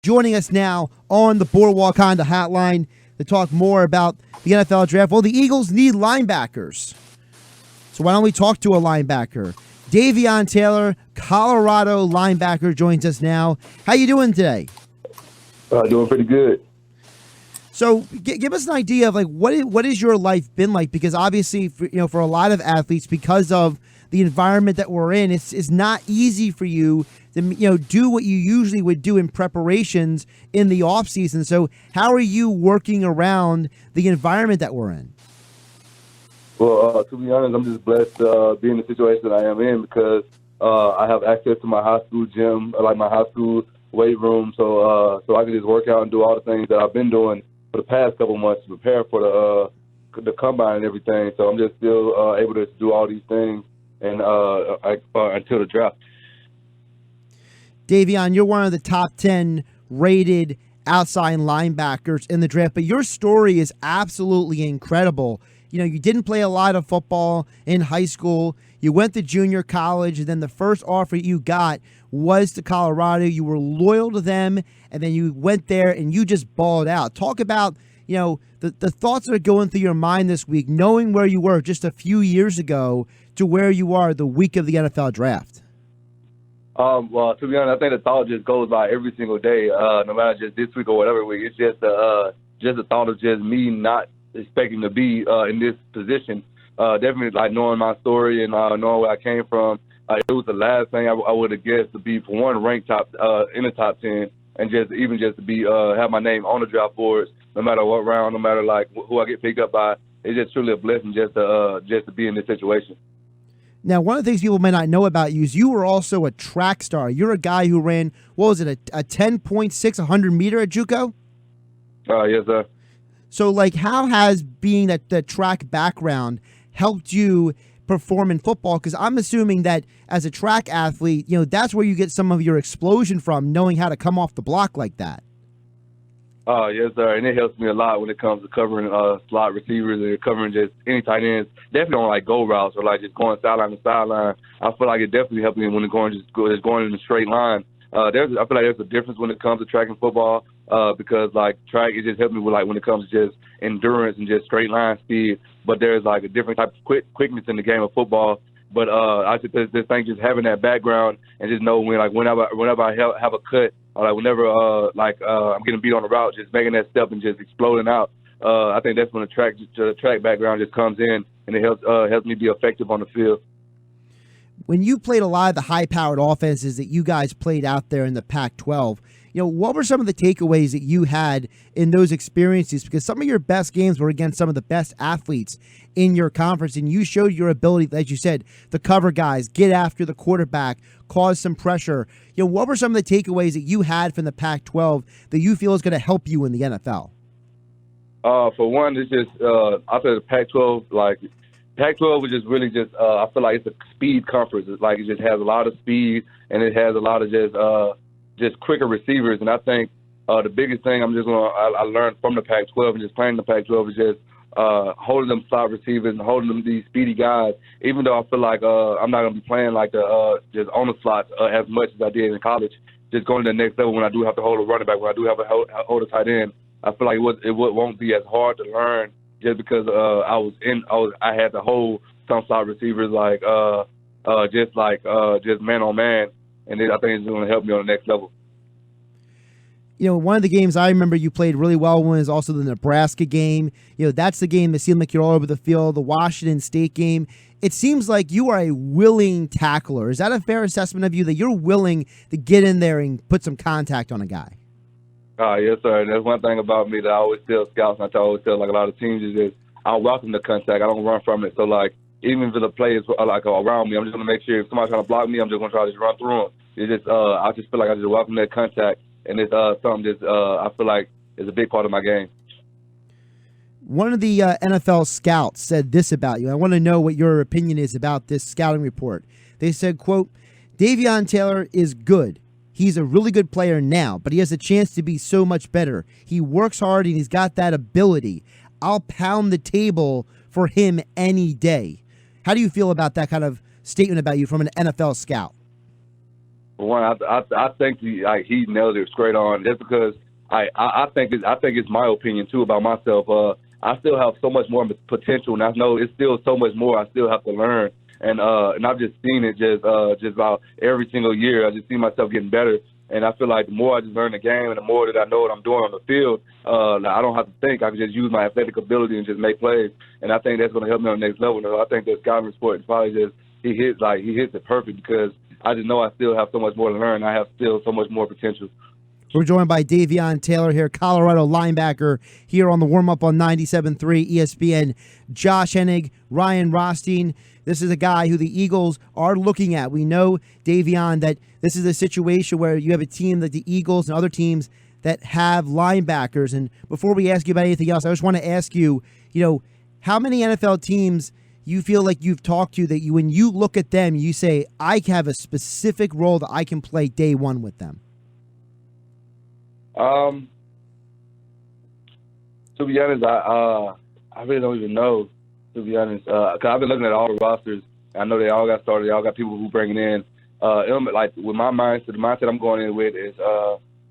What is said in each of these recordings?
Joining us now on the Boardwalk Honda Hotline to talk more about the NFL Draft. Well, the Eagles need linebackers. So why don't we talk to a linebacker? Davion Taylor, Colorado linebacker, joins us now. How you doing today? Doing pretty good. So give us an idea of what is your life been like? Because obviously, for a lot of athletes, because of the environment that we're in, it's not easy for you to do what you usually would do in preparations in the off season. So how are you working around the environment that we're in? Well, to be honest, I'm just blessed to be in the situation that I am in because I have access to my high school gym, like my high school weight room, so I can just work out and do all the things that I've been doing for the past couple months to prepare for the combine and everything. So I'm just still able to do all these things and until the draft. Davion, you're one of the top 10 rated outside linebackers in the draft, but your story is absolutely incredible. You didn't play a lot of football in high school. You went to junior college, and then the first offer you got was to Colorado. You were loyal to them, and then you went there and you just balled out. Talk about, the thoughts that are going through your mind this week, knowing where you were just a few years ago to where you are the week of the NFL Draft. Well, to be honest, I think the thought just goes by every single day, no matter just this week or whatever week. It's just the thought of just me not expecting to be in this position. Definitely, like knowing my story and knowing where I came from, it was the last thing I would have guessed to be, for one, ranked top in the top 10, and just to be have my name on the draft boards, no matter what round, no matter like who I get picked up by. It's just truly a blessing just to be in this situation. Now, one of the things people may not know about you is you were also a track star. You're a guy who ran, what was it, a 10.6 100-meter at JUCO? Yes, sir. So, how has being that track background helped you perform in football? Because I'm assuming that as a track athlete, that's where you get some of your explosion from, knowing how to come off the block like that. Yes, sir, and it helps me a lot when it comes to covering slot receivers and covering just any tight ends, definitely on go routes or just going sideline to sideline. I feel like it definitely helps me when it's going in a straight line. I feel like there's a difference when it comes to track and football because track, it just helps me with when it comes to just endurance and just straight line speed. But there's a different type of quickness in the game of football. But I just think just having that background and just know whenever I have a cut. Whenever I'm getting beat on the route, just making that step and just exploding out. I think that's when the track background just comes in, and it helps me be effective on the field. When you played a lot of the high-powered offenses that you guys played out there in the Pac-12, what were some of the takeaways that you had in those experiences? Because some of your best games were against some of the best athletes in your conference, and you showed your ability, as you said, to cover guys, get after the quarterback, cause some pressure. What were some of the takeaways that you had from the Pac-12 that you feel is going to help you in the NFL? For one, it's just I feel the Pac-12, Pac-12 was just really just I feel like it's a speed conference. It's it just has a lot of speed, and it has a lot of just quicker receivers. And I think the biggest thing I learned from the Pac-12 and just playing the Pac-12 is just holding them slot receivers and holding them these speedy guys. Even though I feel like I'm not gonna be playing just on the slots as much as I did in college. Just going to the next level when I do have to hold a running back, when I do have to hold a tight end. I feel like it won't be as hard to learn just because I had to hold some slot receivers just man on man. And I think it's going to help me on the next level. One of the games I remember you played really well was also the Nebraska game. That's the game that seemed like you're all over the field. The Washington State game. It seems like you are a willing tackler. Is that a fair assessment of you, that you're willing to get in there and put some contact on a guy? Yes, sir. And that's one thing about me that I always tell scouts, and I always tell a lot of teams is I welcome the contact. I don't run from it. So even if the players around me, I'm just going to make sure if somebody's trying to block me, I'm just going to try to just run through them. It's just I just feel like I just welcome that contact, and it's something I feel like is a big part of my game. One of the NFL scouts said this about you. I want to know what your opinion is about this scouting report. They said, quote, Davion Taylor is good. He's a really good player now, but he has a chance to be so much better. He works hard and he's got that ability. I'll pound the table for him any day. How do you feel about that kind of statement about you from an NFL scout? for one, I think he nailed it straight on. Just because I think it's my opinion too about myself. I still have so much more potential, and I know it's still so much more I still have to learn. And I've just seen it just about every single year. I just see myself getting better. And I feel like the more I just learn the game and the more that I know what I'm doing on the field, I don't have to think. I can just use my athletic ability and just make plays. And I think that's going to help me on the next level. I think that scouting sport is probably just he hits it perfect because I just know I still have so much more to learn. I have still so much more potential. We're joined by Davion Taylor here, Colorado linebacker, here on the warm-up on 97.3 ESPN. Josh Hennig, Ryan Rothstein. This is a guy who the Eagles are looking at. We know, Davion, that this is a situation where you have a team like the Eagles and other teams that have linebackers. And before we ask you about anything else, I just want to ask you, how many NFL teams you feel like you've talked to that when you look at them, you say, I have a specific role that I can play day one with them? To be honest, I really don't even know. To be honest, because I've been looking at all the rosters. I know they all got started. They all got people who bringing in. Like with my mindset, the mindset I'm going in with is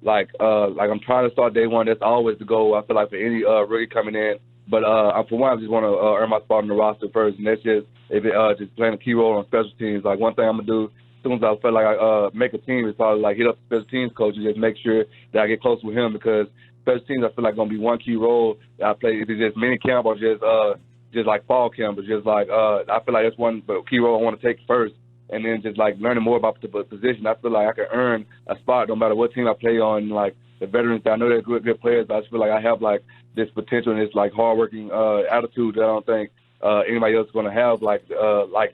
like I'm trying to start day one. That's always the goal. I feel like for any rookie coming in. But for one, I just want to earn my spot on the roster first, and that's just just playing a key role on special teams. Like one thing I'm gonna do as soon as I feel like I make a team is probably like hit up the special teams coach and just make sure that I get close with him because special teams I feel like gonna be one key role that I play. If it's just mini camp or just like fall camp, but just like I feel like that's one key role I want to take first, and then just like learning more about the position. I feel like I can earn a spot no matter what team I play on. Like the veterans, I know they're good players, but I just feel like I have like this potential and this like hardworking attitude that I don't think anybody else is gonna have like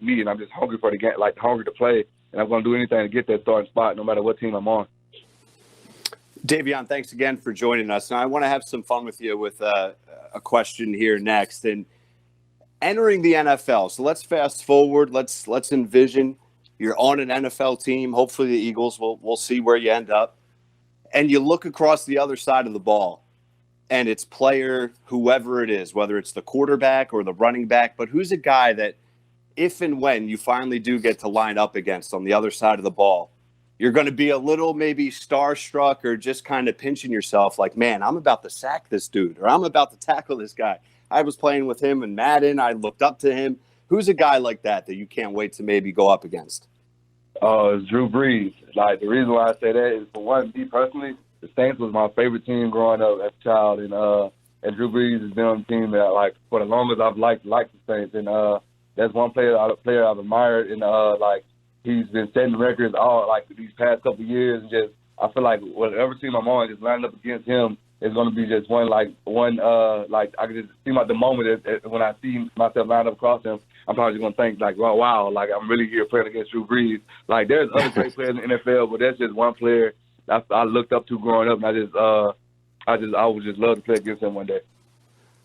me. And I'm just hungry for the game, like hungry to play, and I'm gonna do anything to get that starting spot no matter what team I'm on. Davion, thanks again for joining us. Now I want to have some fun with you with a question here next. And entering the NFL. So let's fast forward. Let's envision you're on an NFL team. Hopefully the Eagles will see where you end up. And you look across the other side of the ball, and it's player, whoever it is, whether it's the quarterback or the running back, but who's a guy that if and when you finally do get to line up against on the other side of the ball, you're going to be a little maybe starstruck or just kind of pinching yourself like, man, I'm about to sack this dude or I'm about to tackle this guy. I was playing with him in Madden. I looked up to him. Who's a guy like that you can't wait to maybe go up against? It's Drew Brees. Like, the reason why I say that is, for one, me personally, the Saints was my favorite team growing up as a child, and Drew Brees has been on the team that, like, for the longest I've liked the Saints, and that's one player I've admired, and he's been setting records all like these past couple of years, and just I feel like whatever team I'm on, just lining up against him is going to be just I can just see the moment when I see myself lined up across him. I'm probably just going to think like, wow, like I'm really here playing against Drew Brees. Like there's other great players in the NFL, but that's just one player I looked up to growing up, and I would just love to play against him one day.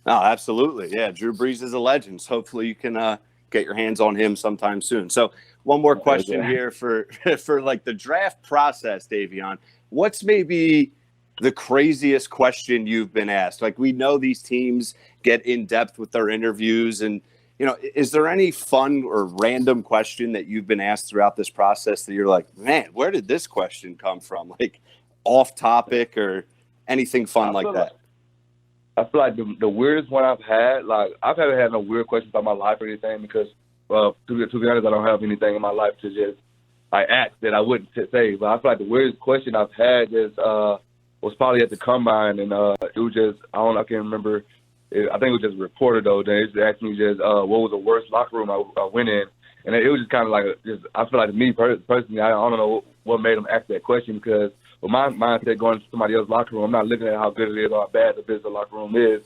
Oh, absolutely. Yeah, Drew Brees is a legend. So hopefully you can get your hands on him sometime soon. So one more question here for like the draft process, Davion. What's maybe the craziest question you've been asked? Like, we know these teams get in depth with their interviews, and is there any fun or random question that you've been asked throughout this process that you're like, man, where did this question come from? Like off topic or anything fun like that? I feel like the weirdest one I've had, like I've never had no weird questions about my life or anything because, to be honest, I don't have anything in my life to just act that I wouldn't say. But I feel like the weirdest question I've had was probably at the combine, and it was just I can't remember. I think it was just a reporter though. They just asked me what was the worst locker room I went in, and it was just kind of like I feel like to me personally, I don't know what made them ask that question because. With my mindset going to somebody else's locker room, I'm not looking at how good it is or how bad the business locker room is.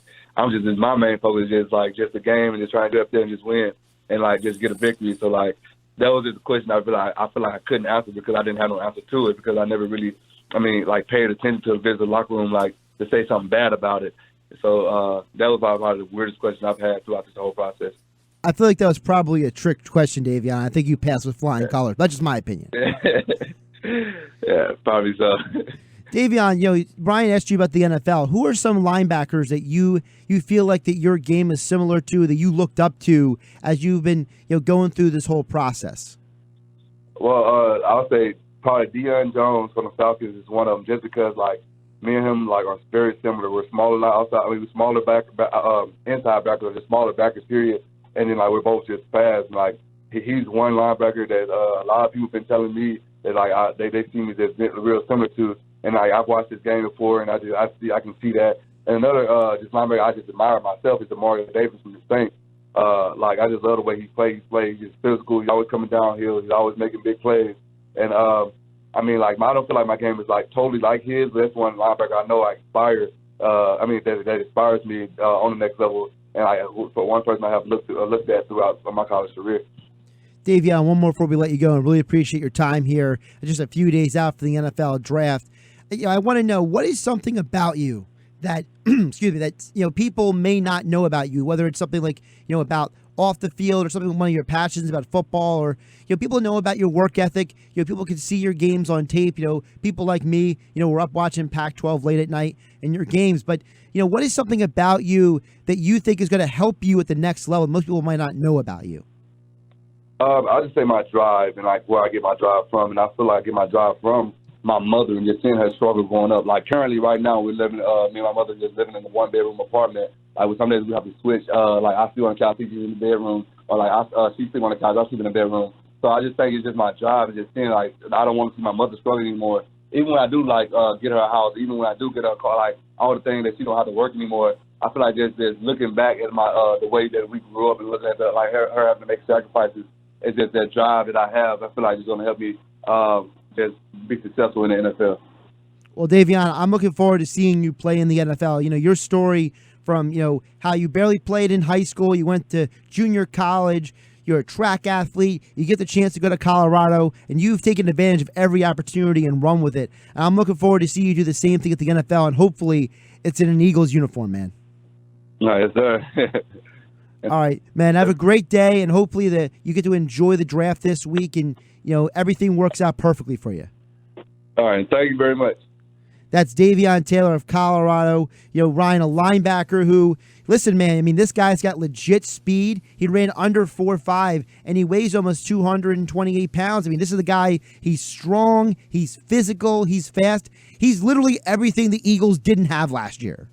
My main focus is just the game and just trying to get up there and just win and just get a victory. So that was just a question I feel like I couldn't answer because I didn't have no answer to it because I never really, paid attention to the business locker room to say something bad about it. So that was probably the weirdest question I've had throughout this whole process. I feel like that was probably a trick question, Davion. I think you passed with flying colors. That's just my opinion. Yeah, probably so. Davion, Brian asked you about the NFL. Who are some linebackers that you feel like that your game is similar to, that you looked up to as you've been going through this whole process? Well, I'll say probably Davion Jones from the Falcons is one of them, just because like me and him like are very similar. We're smaller outside, I mean, we're smaller inside backers, just smaller backers period, and then like we're both just fast. And, like he's one linebacker that a lot of people been telling me that like they see me as real similar to, and like I've watched this game before, and I can see that. And another just linebacker I just admire myself is Mario Davis from the Saints. Like I just love the way he plays. He's just physical. He's always coming downhill. He's always making big plays. And I mean, like I don't feel like my game is like totally like his, but that's one linebacker I know I inspire. That inspires me on the next level. And for one person I have looked at throughout my college career. Davion, one more before we let you go, and really appreciate your time here. Just a few days out for the NFL draft. I want to know, what is something about you that, excuse me, that people may not know about you, whether it's something like about off the field or something, one of your passions about football, or people know about your work ethic. People can see your games on tape. People like me, we're up watching Pac-12 late at night and your games. But what is something about you that you think is going to help you at the next level? Most people might not know about you. I'll just say my drive and like where I get my drive from, and I feel like I get my drive from my mother and just seeing her struggle growing up. Like currently right now we're living, me and my mother just living in a 1-bedroom apartment. Like with some days we have to switch. Like I sleep on the couch, she's in the bedroom, or like she sleep on the couch, I sleep in the bedroom. So I just think it's just my job and just seeing like I don't want to see my mother struggle anymore. Even when I do like get her a house, even when I do get her a car, like all the things that she don't have to work anymore. I feel like just looking back at my the way that we grew up and looking at like her having to make sacrifices. It's just that drive that I have. I feel like it's going to help me just be successful in the NFL. Well, Davion, I'm looking forward to seeing you play in the NFL. Your story from, how you barely played in high school, you went to junior college, you're a track athlete, you get the chance to go to Colorado, and you've taken advantage of every opportunity and run with it. And I'm looking forward to see you do the same thing at the NFL, and hopefully it's in an Eagles uniform, man. Yes, sir. All right, man, have a great day, and hopefully that you get to enjoy the draft this week, and everything works out perfectly for you. All right, thank you very much. That's Davion Taylor of Colorado. Ryan, a linebacker who, listen, man, I mean, this guy's got legit speed. He ran under 4.5, and he weighs almost 228 pounds. I mean, this is the guy, he's strong, he's physical, he's fast. He's literally everything the Eagles didn't have last year.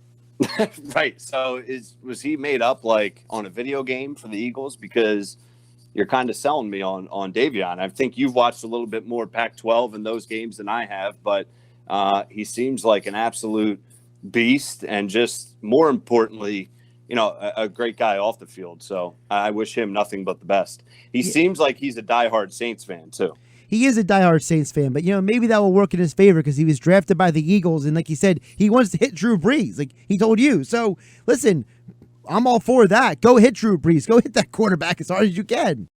Right. So was he made up like on a video game for the Eagles? Because you're kind of selling me on Davion. I think you've watched a little bit more Pac-12 in those games than I have, but he seems like an absolute beast, and just more importantly, a great guy off the field. So I wish him nothing but the best. He seems like he's a diehard Saints fan too. He is a diehard Saints fan, but maybe that will work in his favor because he was drafted by the Eagles, and like he said, he wants to hit Drew Brees, like he told you. So listen, I'm all for that. Go hit Drew Brees. Go hit that quarterback as hard as you can.